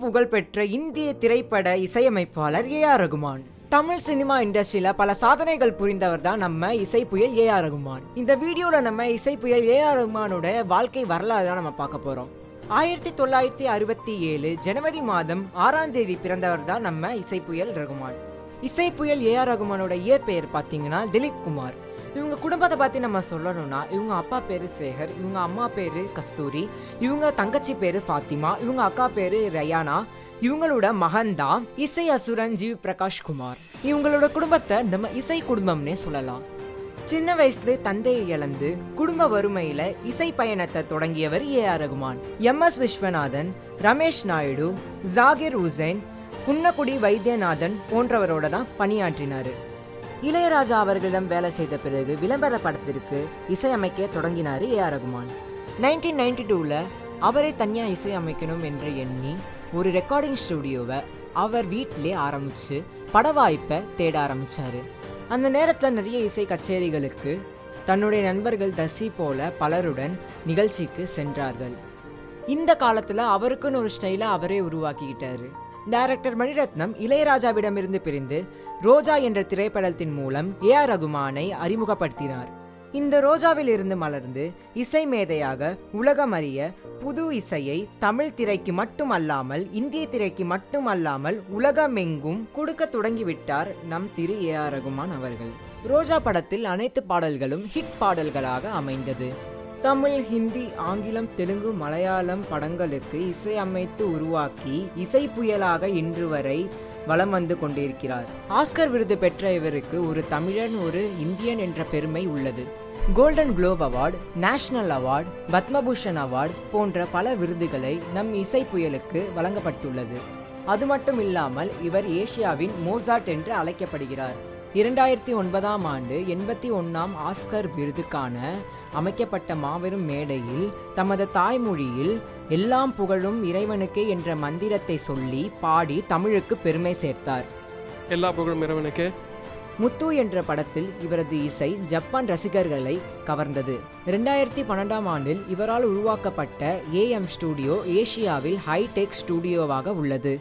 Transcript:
புகழ்பெற்ற இந்திய திரைப்பட இசையமைப்பாளர் ஏ.ஆர். ரகுமான். தமிழ் சினிமா இண்டஸ்ட்ரியில பல சாதனைகள் புரிந்தவர் தான் நம்ம இசை புயல் ஏ.ஆர். ரகுமான். இந்த வீடியோல நம்ம இசை புயல் ஏ.ஆர். ரகுமானோட வாழ்க்கை வரலாறு தான் நம்ம பார்க்க போறோம். 1967 ஜனவரி மாதம் 6ஆம் தேதி பிறந்தவர் தான் நம்ம இசை புயல் ரகுமான். இசை புயல் ஏ.ஆர். ரகுமானோட இயற்பெயர் பார்த்தீங்கன்னா திலீப் குமார். இவங்க குடும்பத்தை பற்றி நம்ம சொல்லணும்னா, இவங்க அப்பா பேர் சேகர், இவங்க அம்மா பேர் கஸ்தூரி, இவங்க தங்கச்சி பேர் ஃபாத்திமா, இவங்க அக்கா பேர் ரயானா, இவங்களோட மகன் தான் இசை அசுரன் ஜீவ் பிரகாஷ் குமார். இவங்களோட குடும்பத்தை நம்ம இசை குடும்பம்னே சொல்லலாம். சின்ன வயசுல தந்தையை இழந்து குடும்ப வறுமையில இசை பயணத்தை தொடங்கியவர் ஏ.ஆர். ரகுமான். எம்.எஸ். விஸ்வநாதன், ரமேஷ் நாயுடு, ஜாகிர் ஹுசைன், குன்னக்குடி வைத்தியநாதன் போன்றவரோட தான் பணியாற்றினார். இளையராஜா அவர்களிடம் வேலை செய்த பிறகு விளம்பர படத்திற்கு இசையமைக்க தொடங்கினார் ஏ.ஆர். ரகுமான். 1992 அவரை தனியாக இசையமைக்கணும் என்று எண்ணி ஒரு ரெக்கார்டிங் ஸ்டுடியோவை அவர் வீட்டிலே ஆரம்பித்து பட வாய்ப்பை தேட ஆரம்பித்தார். அந்த நேரத்தில் நிறைய இசை கச்சேரிகளுக்கு தன்னுடைய நண்பர்கள் தசி போல பலருடன் நிகழ்ச்சிக்கு சென்றார்கள். இந்த காலத்தில் அவருக்குன்னு ஒரு ஸ்டைலை அவரே உருவாக்கிக்கிட்டாரு. டைரக்டர் மணிரத்னம் இளையராஜாவிடமிருந்து பிரிந்து ரோஜா என்ற திரைப்படத்தின் மூலம் ஏ.ஆர். ரகுமானை அறிமுகப்படுத்தினார். இந்த ரோஜாவில் இருந்து மலர்ந்து இசை மேதையாக உலகம் அறிய புது இசையை தமிழ் திரைக்கு மட்டுமல்லாமல் இந்திய திரைக்கு மட்டுமல்லாமல் உலகமெங்கும் கொடுக்க தொடங்கிவிட்டார் நம் திரு ஏ.ஆர். ரகுமான் அவர்கள். ரோஜா படத்தில் அனைத்து பாடல்களும் ஹிட் பாடல்களாக அமைந்தது. தமிழ், ஹிந்தி, ஆங்கிலம், தெலுங்கு, மலையாளம் படங்களுக்கு இசையமைத்து உருவாக்கி இசை புயலாக இன்று வரை வலம் வந்து கொண்டிருக்கிறார். ஆஸ்கர் விருது பெற்ற இவருக்கு ஒரு தமிழன், ஒரு இந்தியன் என்ற பெருமை உள்ளது. Golden globe award, national award, Padma Bhushan award போன்ற பல விருதுகளை நம் இசை புயலுக்கு வழங்கப்பட்டுள்ளது. அது மட்டும் இல்லாமல் இவர் ஏசியாவின் மோசார்ட் என்று அழைக்கப்படுகிறார். 2009ஆம் ஆண்டு 81ஆம் ஆஸ்கர் விருதுக்கான அமைக்கப்பட்ட மாபெரும் மேடையில் தமது தாய்மொழியில் எல்லாம் புகழும் இறைவனுக்கே என்ற மந்திரத்தை சொல்லி பாடி தமிழுக்கு பெருமை சேர்த்தார். எல்லா புகழும் இறைவனுக்கே. முத்து என்ற படத்தில் இவரது இசை ஜப்பான் ரசிகர்களை கவர்ந்தது. 2012ஆம் ஆண்டில் இவரால் உருவாக்கப்பட்ட ஏஎம் ஸ்டுடியோ ஏசியாவில் ஹைடெக் ஸ்டுடியோவாக உள்ளது.